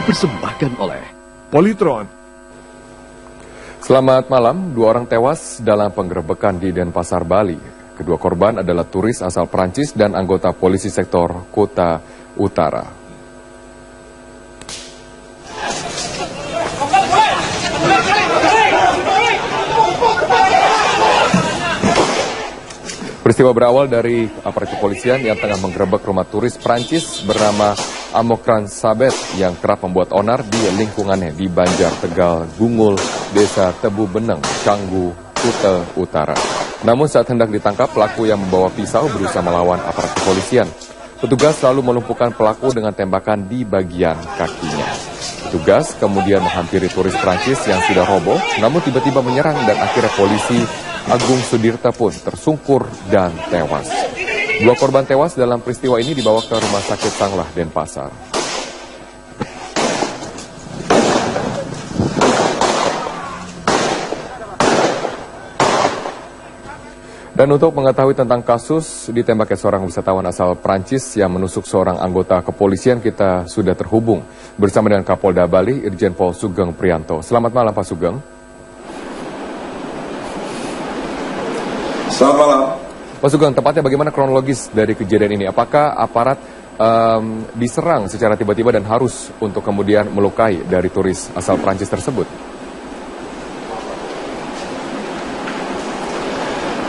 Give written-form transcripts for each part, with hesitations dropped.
dipersembahkan oleh Polytron. Selamat malam, 2 orang tewas dalam penggerebekan di Denpasar, Bali. Kedua korban adalah turis asal Prancis dan anggota polisi sektor Kota Utara. Peristiwa berawal dari aparat kepolisian yang tengah menggerebek rumah turis Prancis bernama Amokran Sabet yang kerap membuat onar di lingkungannya di Banjar, Tegal, Gungul, Desa Tebu Beneng, Canggu, Kuta Utara. Namun saat hendak ditangkap, pelaku yang membawa pisau berusaha melawan aparat kepolisian. Petugas lalu melumpuhkan pelaku dengan tembakan di bagian kakinya. Petugas kemudian menghampiri turis Prancis yang sudah roboh, namun tiba-tiba menyerang dan akhirnya polisi Agung Sudirta pun tersungkur dan tewas. 2 korban tewas dalam peristiwa ini dibawa ke Rumah Sakit Sanglah, Denpasar. Dan untuk mengetahui tentang kasus ditembaknya seorang wisatawan asal Prancis yang menusuk seorang anggota kepolisian, kita sudah terhubung bersama dengan Kapolda Bali, Irjen Pol Sugeng Prianto. Selamat malam, Pak Sugeng. Selamat malam. Pak Sugeng, tepatnya bagaimana kronologis dari kejadian ini? Apakah aparat diserang secara tiba-tiba dan harus untuk kemudian melukai dari turis asal Prancis tersebut?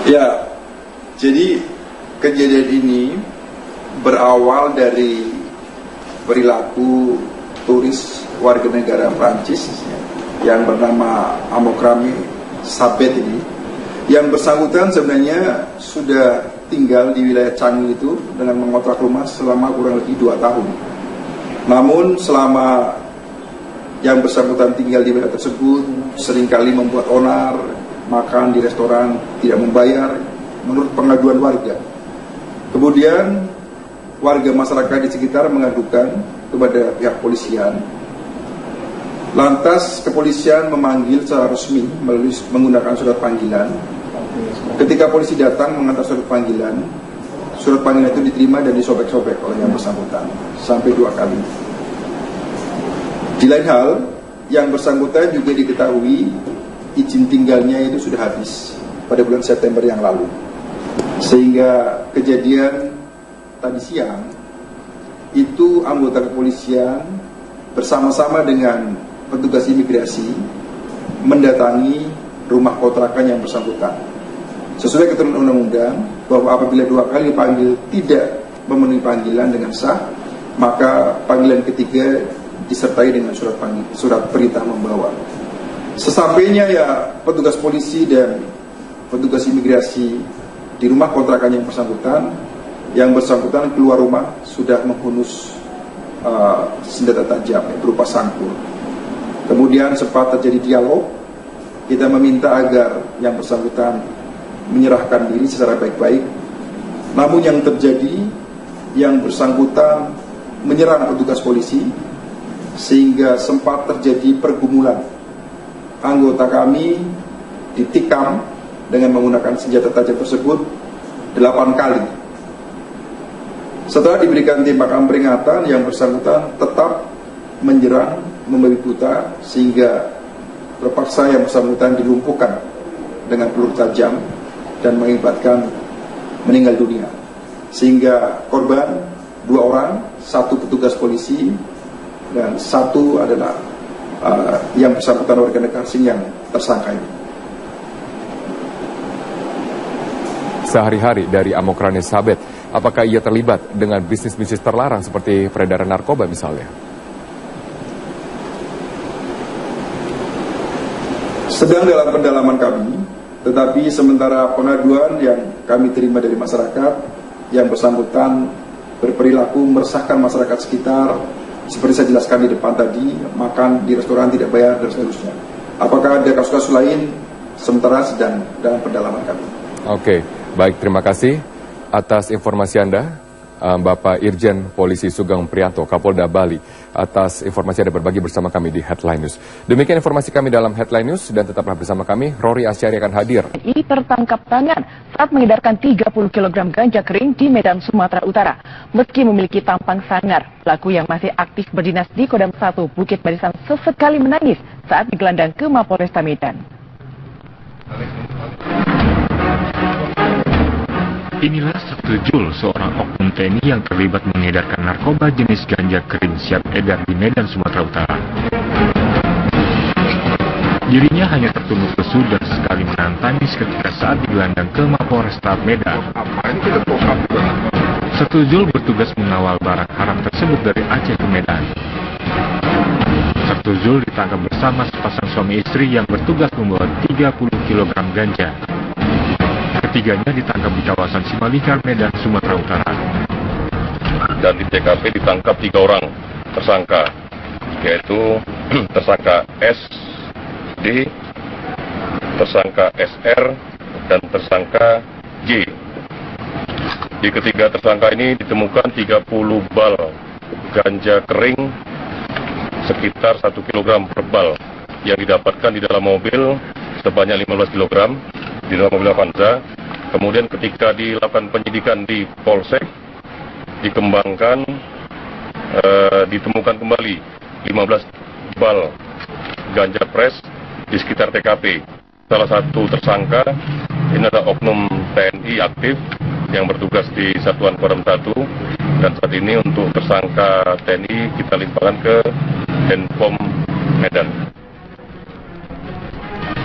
Ya, jadi kejadian ini berawal dari perilaku turis warga negara Prancis yang bernama Amokran Sabet ini. Yang bersangkutan sebenarnya sudah tinggal di wilayah Canggu itu dengan mengontrak rumah selama kurang lebih 2 tahun. Namun selama yang bersangkutan tinggal di wilayah tersebut seringkali membuat onar, makan di restoran, tidak membayar menurut pengaduan warga. Kemudian warga masyarakat di sekitar mengadukan kepada pihak polisian. Lantas kepolisian memanggil secara resmi melalui menggunakan surat panggilan. Ketika polisi datang mengantar surat panggilan itu diterima dan disobek-sobek oleh yang bersangkutan sampai 2 kali. Di lain hal, yang bersangkutan juga diketahui izin tinggalnya itu sudah habis pada bulan September yang lalu. Sehingga kejadian tadi siang itu anggota kepolisian bersama-sama dengan petugas imigrasi mendatangi rumah kontrakan yang bersangkutan. Sesuai ketentuan undang-undang bahwa apabila 2 kali dipanggil tidak memenuhi panggilan dengan sah, maka panggilan ketiga disertai dengan surat perintah membawa. Sesampainya ya petugas polisi dan petugas imigrasi di rumah kontrakan yang bersangkutan keluar rumah sudah menghunus senjata tajam berupa sangkur. Kemudian sempat terjadi dialog. Kita meminta agar yang bersangkutan menyerahkan diri secara baik-baik. Namun yang terjadi, yang bersangkutan menyerang petugas polisi sehingga sempat terjadi pergumulan. Anggota kami ditikam dengan menggunakan senjata tajam tersebut 8 kali. Setelah diberikan tembakan peringatan, yang bersangkutan tetap menyerang, membabi buta sehingga terpaksa yang bersangkutan dilumpuhkan dengan peluru tajam dan mengakibatkan meninggal dunia. Sehingga korban 2 orang, 1 petugas polisi dan 1 adalah yang bersangkutan warga negara asing yang tersangka ini. Sehari-hari dari Amokran Sabet, apakah ia terlibat dengan bisnis-bisnis terlarang seperti peredaran narkoba misalnya? Sedang dalam pendalaman kami, tetapi sementara pengaduan yang kami terima dari masyarakat, yang bersangkutan berperilaku meresahkan masyarakat sekitar, seperti saya jelaskan di depan tadi, makan di restoran tidak bayar dan seterusnya. Apakah ada kasus-kasus lain? Sementara sedang dalam pendalaman kami. Oke, baik, terima kasih atas informasi Anda, Bapak Irjen Polisi Sugeng Priyanto, Kapolda Bali, atas informasi yang berbagi bersama kami di Headline News. Demikian informasi kami dalam Headline News, dan tetaplah bersama kami. Rory Asyari akan hadir. Ini tertangkap tangan saat mengedarkan 30 kg ganja kering di Medan, Sumatera Utara. Meski memiliki tampang sangar, pelaku yang masih aktif berdinas di Kodam 1 Bukit Barisan sesekali menangis saat digelandang ke Mapolresta Medan. Inilah Sabtu Jul, seorang oknum TNI yang terlibat mengedarkan narkoba jenis ganja kering siap edar di Medan, Sumatera Utara. Dirinya hanya tertunduk lesu dan sekali menahan tangis ketika saat digelandang ke Mapolresta Medan. Sabtu Jul bertugas mengawal barang haram tersebut dari Aceh ke Medan. Sabtu Jul ditangkap bersama sepasang suami istri yang bertugas membawa 30 kg ganja. Ketiganya ditangkap di kawasan Simalingkar, Medan, Sumatera Utara. Dan di TKP ditangkap 3 orang tersangka, yaitu tersangka SD, tersangka SR, dan tersangka J. Di ketiga tersangka ini ditemukan 30 bal ganja kering sekitar 1 kg per bal yang didapatkan di dalam mobil sebanyak 15 kg di dalam mobil Avanza. Kemudian ketika dilakukan penyidikan di Polsek, dikembangkan, ditemukan kembali 15 bal ganja pres di sekitar TKP. Salah satu tersangka ini adalah oknum TNI aktif yang bertugas di Satuan Kodam 1, dan saat ini untuk tersangka TNI kita limpahkan ke Denpom Medan.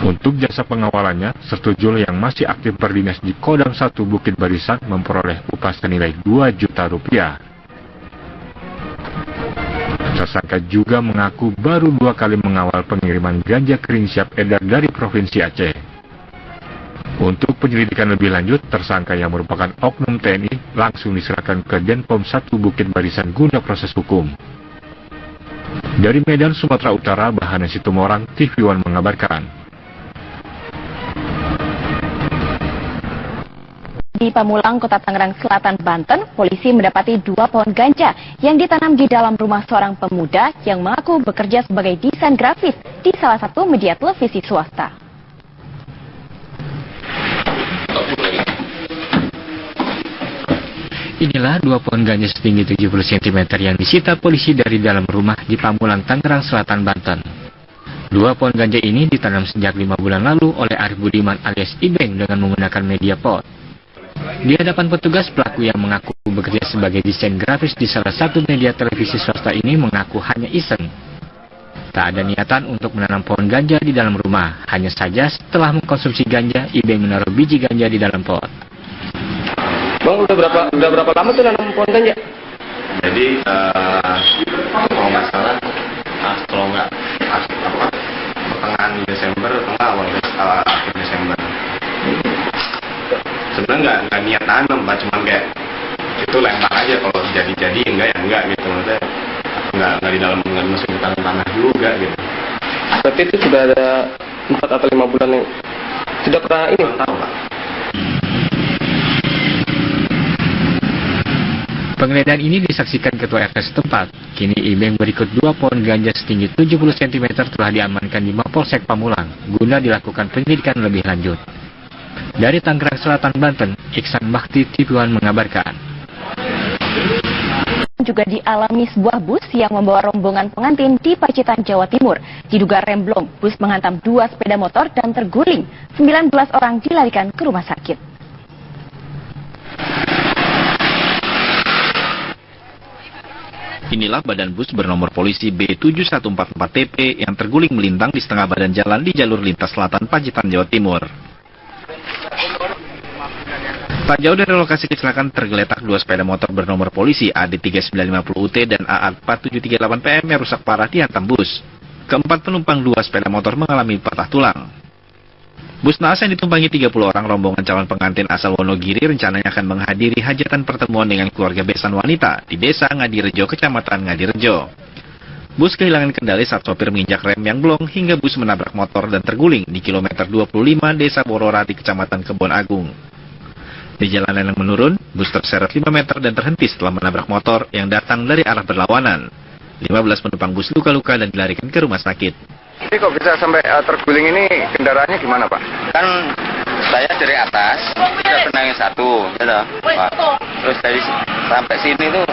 Untuk jasa pengawalannya, Sabtu Jul yang masih aktif berdinas di Kodam 1 Bukit Barisan memperoleh upah senilai 2 juta rupiah. Tersangka juga mengaku baru 2 kali mengawal pengiriman ganja kering siap edar dari Provinsi Aceh. Untuk penyelidikan lebih lanjut, tersangka yang merupakan oknum TNI langsung diserahkan ke Denpom 1 Bukit Barisan guna proses hukum. Dari Medan, Sumatera Utara, Bahana Situmorang, TV One mengabarkan. Di Pamulang, Kota Tangerang Selatan, Banten, polisi mendapati 2 pohon ganja yang ditanam di dalam rumah seorang pemuda yang mengaku bekerja sebagai desain grafis di salah satu media televisi swasta. Inilah 2 pohon ganja setinggi 70 cm yang disita polisi dari dalam rumah di Pamulang, Tangerang Selatan, Banten. 2 pohon ganja ini ditanam sejak 5 bulan lalu oleh Arif Budiman alias Ibeng dengan menggunakan media pot. Di hadapan petugas, pelaku yang mengaku bekerja sebagai desain grafis di salah satu media televisi swasta ini mengaku hanya iseng. Tak ada niatan untuk menanam pohon ganja di dalam rumah. Hanya saja setelah mengkonsumsi ganja, Ibeng menaruh biji ganja di dalam pot. Bang, udah berapa lama tuh nanam pohon ganja? Jadi kalau nggak salah, pertengahan Desember atau awal akhir Desember. Sebenarnya nggak niat tanam, Pak, cuman kayak itu lempar aja, kalau jadi enggak ya enggak gitu, maksudnya nggak di dalam, nggak dimasukin ke tanah juga gitu. Berarti itu sudah ada 4 atau 5 bulan yang sudah pernah ini? Belum tahu, Pak. Penggeledahan ini disaksikan Ketua RT setempat. Kini Ibeng berikut 2 pohon ganja setinggi 70 cm telah diamankan di Mapolsek Pamulang guna dilakukan penyelidikan lebih lanjut. Dari Tangerang Selatan, Banten, Iksan Bakti, TV One mengabarkan. Juga dialami sebuah bus yang membawa rombongan pengantin di Pacitan, Jawa Timur. Diduga remblong, bus menghantam 2 sepeda motor dan terguling. 19 orang dilarikan ke rumah sakit. Inilah badan bus bernomor polisi B7144TP yang terguling melintang di setengah badan jalan di jalur lintas selatan Pacitan, Jawa Timur. Tak jauh dari lokasi kecelakaan tergeletak 2 sepeda motor bernomor polisi AD3950UT dan AA4738PM yang rusak parah dihantam bus. Keempat penumpang 2 sepeda motor mengalami patah tulang. Bus naas yang ditumpangi 30 orang rombongan calon pengantin asal Wonogiri rencananya akan menghadiri hajatan pertemuan dengan keluarga besan wanita di Desa Ngadirejo, Kecamatan Ngadirejo. Bus kehilangan kendali saat sopir menginjak rem yang blong hingga bus menabrak motor dan terguling di kilometer 25 Desa Bororati, Kecamatan Kebon Agung. Di jalanan yang menurun, bus terseret 5 meter dan terhenti setelah menabrak motor yang datang dari arah berlawanan. 15 penumpang bus luka-luka dan dilarikan ke rumah sakit. Ini kok bisa sampai terguling ini, kendaraannya gimana Pak? Kan saya dari atas, saya benangin satu, gitu, Pak. Terus dari sampai sini tuh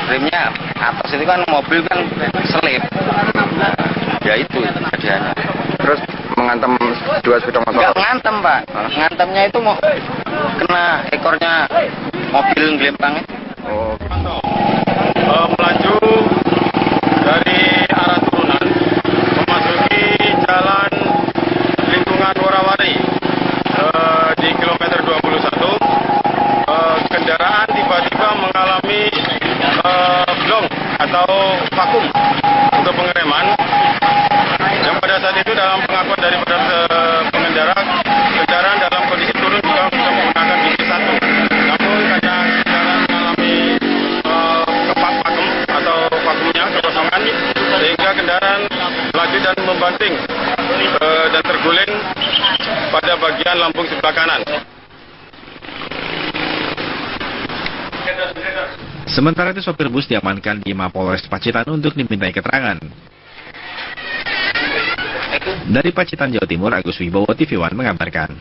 remnya atas itu kan mobil kan selip. Nah, ya itu kejadiannya. Terus menghantam 2 sepeda motor? Enggak ngantem Pak, ngantemnya itu mau kena ekornya mobil gelempangnya. Oh. Melaju dari arah turunan memasuki jalan lingkungan Worawari di kilometer 21, kendaraan tiba-tiba mengalami blong atau vakum untuk pengereman, yang pada saat itu dalam pengakuan dari pengendara, kendaraan dalam kondisi turun juga bisa menggunakan gigi satu, namun karena kendaraan mengalami vakum atau vakumnya kekosongan, sehingga kendaraan melaju dan membanting dan terguling pada bagian lambung sebelah kanan. Sementara itu sopir bus diamankan di Mapolres Pacitan untuk dimintai keterangan. Dari Pacitan, Jawa Timur, Agus Wibowo, TV One mengabarkan.